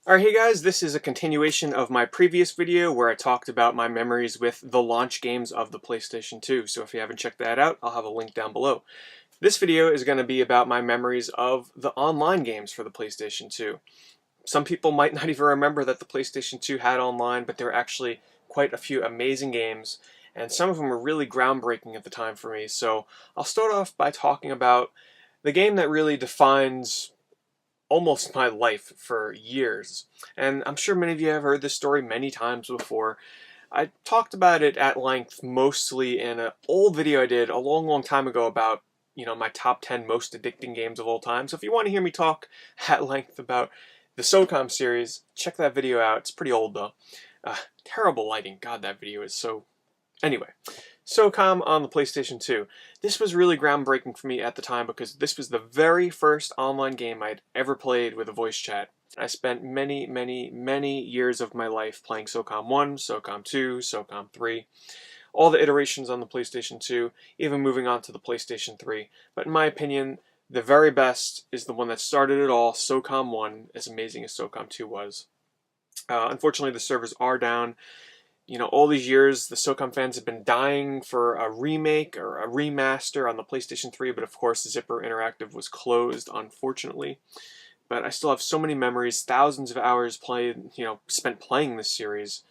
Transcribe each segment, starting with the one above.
Alright, hey guys, this is a continuation of my previous video where I talked about my memories with the launch games of the PlayStation 2, so if you haven't checked that out, I'll have a link down below. This video is going to be about my memories of the online games for the PlayStation 2. Some people might not even remember that the PlayStation 2 had online, but there are actually quite a few amazing games, and some of them were really groundbreaking at the time for me, so I'll start off by talking about the game that really defines almost my life for years. And I'm sure many of you have heard this story many times before. I talked about it at length mostly in an old video I did a long time ago about, my top 10 most addicting games of all time. So if you want to hear me talk at length about the SOCOM series, check that video out. It's pretty old though. Terrible lighting. God, that video is so... Anyway, SOCOM on the PlayStation 2. This was really groundbreaking for me at the time because this was the very first online game I'd ever played with a voice chat. I spent many years of my life playing SOCOM 1, SOCOM 2, SOCOM 3, all the iterations on the PlayStation 2, even moving on to the PlayStation 3. But in my opinion, the very best is the one that started it all, SOCOM 1, as amazing as SOCOM 2 was. Unfortunately, the servers are down. All these years, the SOCOM fans have been dying for a remake or a remaster on the PlayStation 3, but of course Zipper Interactive was closed, unfortunately. But I still have so many memories, thousands of hours spent playing this series.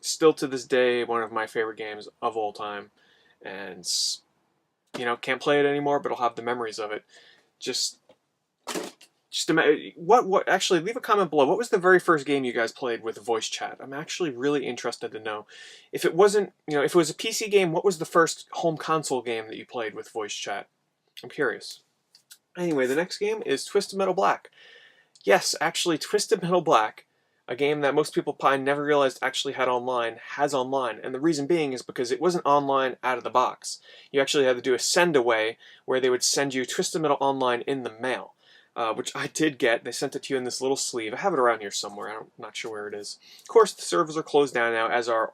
Still to this day, one of my favorite games of all time. And, can't play it anymore, but I'll have the memories of it. Actually, leave a comment below. What was the very first game you guys played with voice chat? I'm actually really interested to know. If it wasn't, if it was a PC game, what was the first home console game that you played with voice chat? I'm curious. Anyway, the next game is Twisted Metal Black. Yes, actually, Twisted Metal Black, a game that most people probably never realized actually had online, has online. And the reason being is because it wasn't online out of the box. You actually had to do a send away where they would send you Twisted Metal Online in the mail. Which I did get. They sent it to you in this little sleeve. I have it around here somewhere. I'm not sure where it is. Of course, the servers are closed down now, as are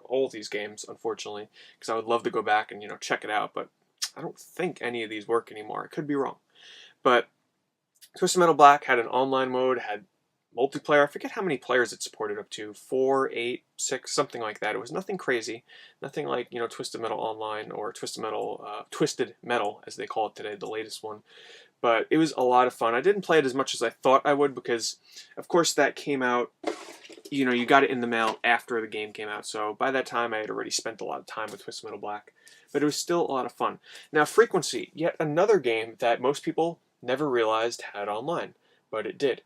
all these games, unfortunately, because I would love to go back and check it out, but I don't think any of these work anymore. I could be wrong. But Twisted Metal Black had an online mode, had multiplayer. I forget how many players it supported up to. 4, 8, 6, something like that. It was nothing crazy. Nothing like, Twisted Metal Online or Twisted Metal, as they call it today, the latest one. But it was a lot of fun. I didn't play it as much as I thought I would because, of course, that came out, you got it in the mail after the game came out. So by that time, I had already spent a lot of time with Twisted Metal Black. But it was still a lot of fun. Now, Frequency, yet another game that most people never realized had online, but it did.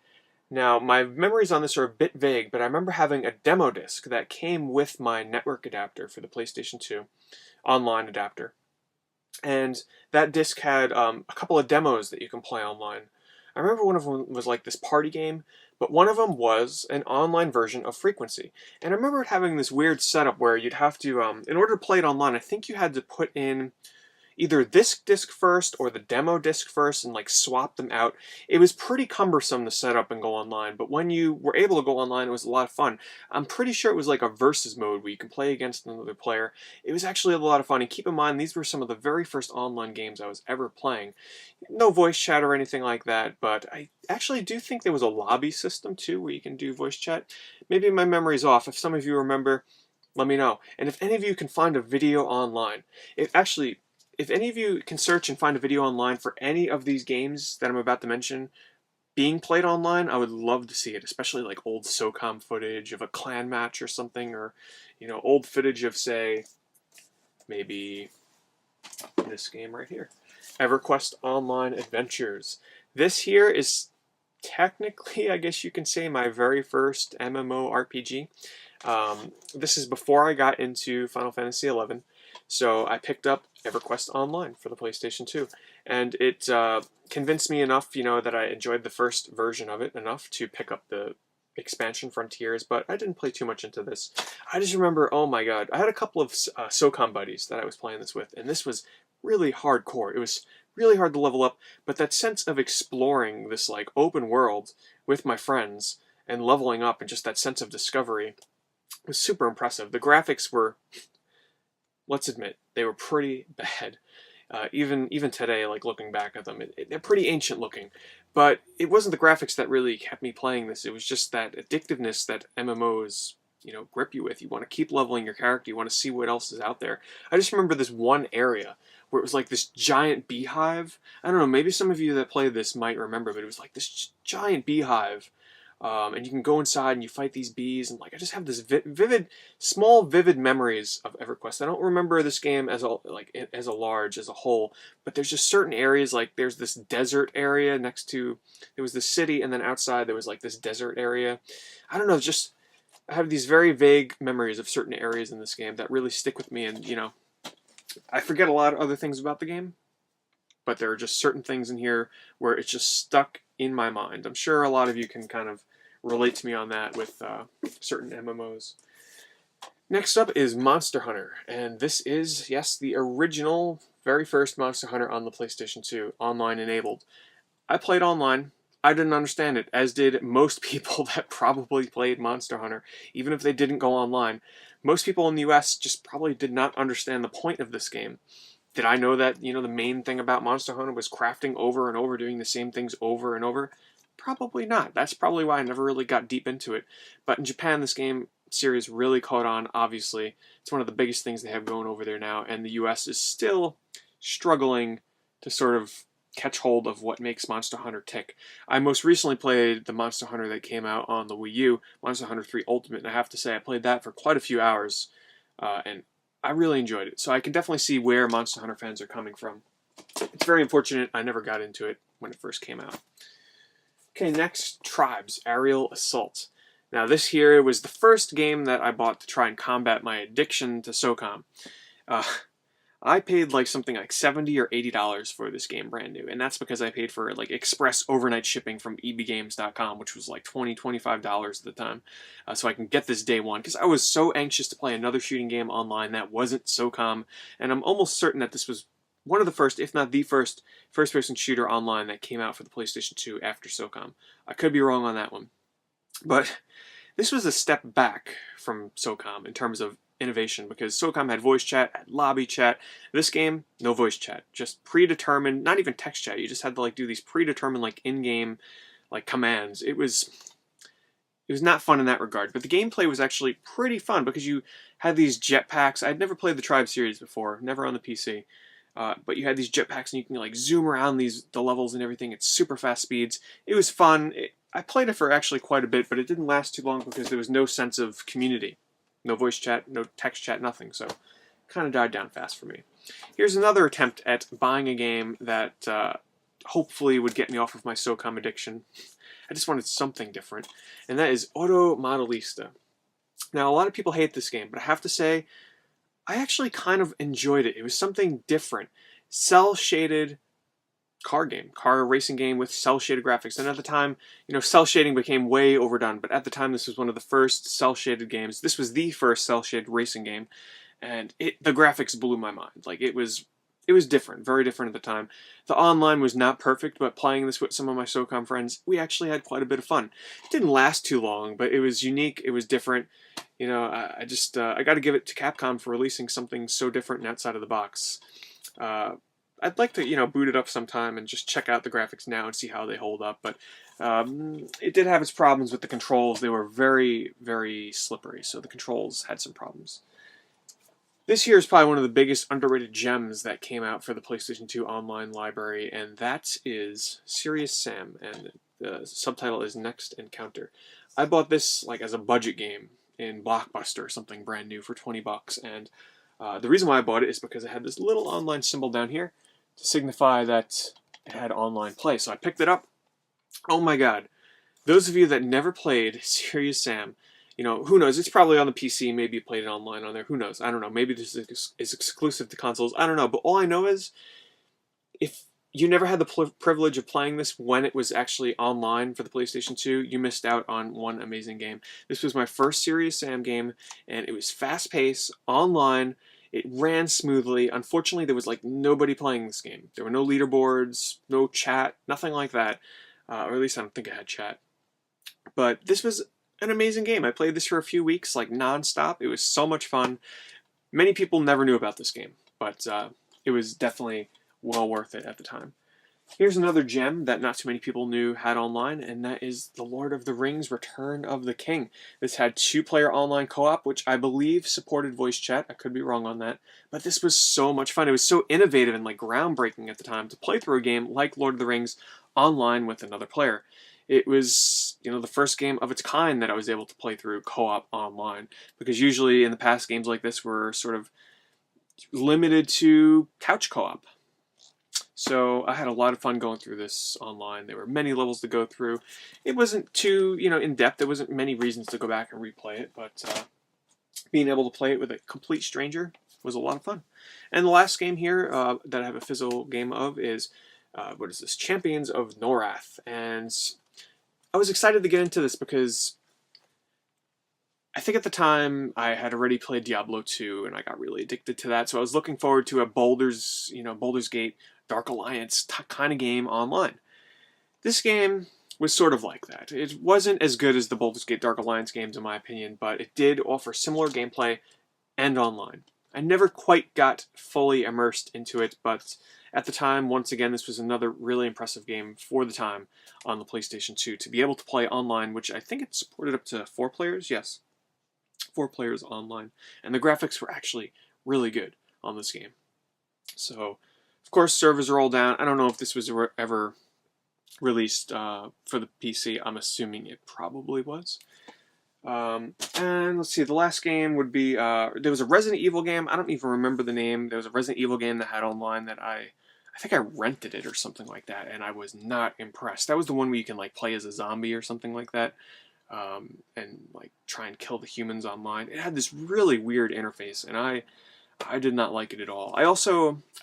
Now, my memories on this are a bit vague, but I remember having a demo disc that came with my network adapter for the PlayStation 2, online adapter. And that disc had a couple of demos that you can play online. I remember one of them was like this party game, but one of them was an online version of Frequency. And I remember it having this weird setup where you'd have to, in order to play it online, I think you had to put in either this disc first or the demo disc first and swap them out. It was pretty cumbersome to set up and go online, but when you were able to go online, it was a lot of fun. I'm pretty sure it was like a versus mode where you can play against another player. It was actually a lot of fun, and keep in mind, these were some of the very first online games I was ever playing. No voice chat or anything like that, but I actually do think there was a lobby system too where you can do voice chat. Maybe my memory's off. If some of you remember, let me know. And if any of you can find a video online, if any of you can search and find a video online for any of these games that I'm about to mention being played online, I would love to see it, especially like old SOCOM footage of a clan match or something, or, old footage of, say, maybe this game right here, Everquest Online Adventures. This here is technically, I guess you can say, my very first MMORPG. This is before I got into Final Fantasy XI. So I picked up EverQuest Online for the PlayStation 2, and it convinced me enough, that I enjoyed the first version of it enough to pick up the expansion Frontiers, but I didn't play too much into this. I just remember, oh my god, I had a couple of SOCOM buddies that I was playing this with, and this was really hardcore. It was really hard to level up, but that sense of exploring this open world with my friends and leveling up and just that sense of discovery was super impressive. The graphics were, let's admit, they were pretty bad. Even today, like looking back at them, they're pretty ancient looking. But it wasn't the graphics that really kept me playing this. It was just that addictiveness that MMOs, grip you with. You want to keep leveling your character. You want to see what else is out there. I just remember this one area where it was like this giant beehive. I don't know, maybe some of you that played this might remember, but it was like this giant beehive. And you can go inside and you fight these bees, and like I just have this vivid memories of Everquest. I don't remember this game as a whole, but there's just certain areas, like there's this desert area next to, there was this city, and then outside there was like this desert area. I don't know, just I have these very vague memories of certain areas in this game that really stick with me, and I forget a lot of other things about the game, but there are just certain things in here where it's just stuck in my mind. I'm sure a lot of you can kind of relate to me on that with certain MMOs. Next up is Monster Hunter, and this is, yes, the original, very first Monster Hunter on the PlayStation 2, online enabled. I played online. I didn't understand it, as did most people that probably played Monster Hunter, even if they didn't go online. Most people in the US just probably did not understand the point of this game. Did I know that, the main thing about Monster Hunter was crafting over and over, doing the same things over and over? Probably not. That's probably why I never really got deep into it. But in Japan, this game series really caught on, obviously. It's one of the biggest things they have going over there now, and the US is still struggling to sort of catch hold of what makes Monster Hunter tick. I most recently played the Monster Hunter that came out on the Wii U, Monster Hunter 3 Ultimate, and I have to say I played that for quite a few hours, and I really enjoyed it. So I can definitely see where Monster Hunter fans are coming from. It's very unfortunate I never got into it when it first came out. Okay, next, Tribes, Aerial Assault. Now this here was the first game that I bought to try and combat my addiction to SOCOM. I paid like something like $70 or $80 for this game brand new, and that's because I paid for like express overnight shipping from ebgames.com, which was like $20, $25 at the time, so I can get this day one, because I was so anxious to play another shooting game online that wasn't SOCOM, and I'm almost certain that this was one of the first, if not the first-person shooter online that came out for the PlayStation 2 after SOCOM. I could be wrong on that one. But this was a step back from SOCOM in terms of innovation, because SOCOM had voice chat, had lobby chat. This game, no voice chat, just predetermined, not even text chat. You just had to like do these predetermined like in-game like commands. It was not fun in that regard, but the gameplay was actually pretty fun because you had these jetpacks. I'd never played the Tribe series before, never on the PC. But you had these jetpacks and you can like zoom around the levels and everything. It's super fast speeds. It was fun. I played it for actually quite a bit, but it didn't last too long because there was no sense of community. No voice chat, no text chat, nothing. So kind of died down fast for me. Here's another attempt at buying a game that hopefully would get me off of my SOCOM addiction. I just wanted something different, and that is Modellista. Now, a lot of people hate this game, but I have to say, I actually kind of enjoyed it. It was something different. Cell-shaded car racing game with cell-shaded graphics. And at the time, cell shading became way overdone, but at the time this was one of the first cell-shaded games. This was the first cell-shaded racing game, and the graphics blew my mind. Like, it was different, very different at the time. The online was not perfect, but playing this with some of my SOCOM friends, we actually had quite a bit of fun. It didn't last too long, but it was unique, it was different. I got to give it to Capcom for releasing something so different and outside of the box. I'd like to, boot it up sometime and just check out the graphics now and see how they hold up, but it did have its problems with the controls. They were very, very slippery, so the controls had some problems. This here is probably one of the biggest underrated gems that came out for the PlayStation 2 online library, and that is Serious Sam, and the subtitle is Next Encounter. I bought this like as a budget game in Blockbuster or something brand new for 20 bucks, and the reason why I bought it is because it had this little online symbol down here to signify that it had online play. So I picked it up. Oh my god. Those of you that never played Serious Sam, who knows? It's probably on the PC. Maybe you played it online on there. Who knows? I don't know. Maybe this is exclusive to consoles. I don't know. But all I know is, if you never had the privilege of playing this when it was actually online for the PlayStation 2, you missed out on one amazing game. This was my first Serious Sam game, and it was fast-paced, online. It ran smoothly. Unfortunately, there was like nobody playing this game. There were no leaderboards, no chat, nothing like that. Or at least I don't think I had chat. But this was an amazing game. I played this for a few weeks, like non-stop. It was so much fun. Many people never knew about this game, but it was definitely well worth it at the time. Here's another gem that not too many people knew had online, and that is The Lord of the Rings: Return of the King. This had 2-player online co-op, which I believe supported voice chat. I could be wrong on that. But this was so much fun. It was so innovative and like groundbreaking at the time to play through a game like Lord of the Rings online with another player. It was, you know, the first game of its kind that I was able to play through co-op online, because usually in the past games like this were sort of limited to couch co-op. So I had a lot of fun going through this online. There were many levels to go through. It wasn't too, in-depth. There wasn't many reasons to go back and replay it, but being able to play it with a complete stranger was a lot of fun. And the last game here that I have a physical game of is, what is this? Champions of Norrath. And I was excited to get into this because I think at the time I had already played Diablo 2 and I got really addicted to that. So I was looking forward to a Baldur's Gate Dark Alliance kind of game online. This game was sort of like that. It wasn't as good as the Baldur's Gate Dark Alliance games in my opinion, but it did offer similar gameplay and online. I never quite got fully immersed into it, but at the time, once again, this was another really impressive game for the time on the PlayStation 2 to be able to play online, which I think it supported up to 4 players, yes. 4 players online. And the graphics were actually really good on this game. So, of course, servers are all down. I don't know if this was ever released for the PC. I'm assuming it probably was. And let's see, the last game would be, there was a Resident Evil game. I don't even remember the name. There was a Resident Evil game that had online that I think I rented it or something like that, and I was not impressed. That was the one where you can like play as a zombie or something like that. And like try and kill the humans online. It had this really weird interface, and I did not like it at all. I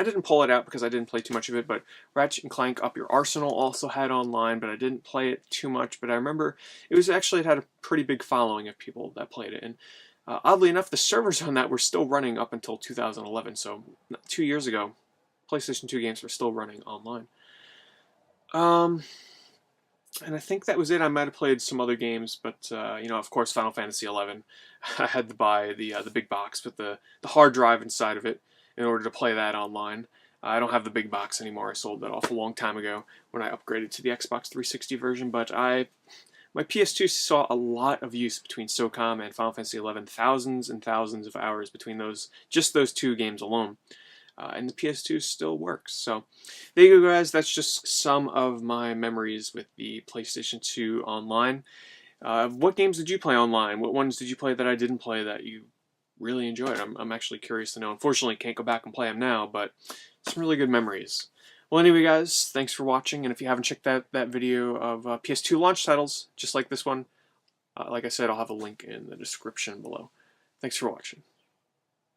didn't pull it out because I didn't play too much of it, but Ratchet & Clank Up Your Arsenal also had online, but I didn't play it too much. But I remember it had a pretty big following of people that played it, and oddly enough, the servers on that were still running up until 2011. So 2 years ago, PlayStation 2 games were still running online. And I think that was it. I might have played some other games, but of course, Final Fantasy XI. I had to buy the big box with the hard drive inside of it in order to play that online. I don't have the big box anymore. I sold that off a long time ago when I upgraded to the Xbox 360 version. But my PS2 saw a lot of use between SOCOM and Final Fantasy XI. Thousands and thousands of hours between those 2 games alone. And the PS2 still works. So there you go, guys. That's just some of my memories with the PlayStation 2 online. What games did you play online? What ones did you play that I didn't play that you really enjoyed? I'm actually curious to know. Unfortunately, can't go back and play them now, but some really good memories. Well, anyway, guys, thanks for watching. And if you haven't checked that video of PS2 launch titles, just like this one, like I said, I'll have a link in the description below. Thanks for watching.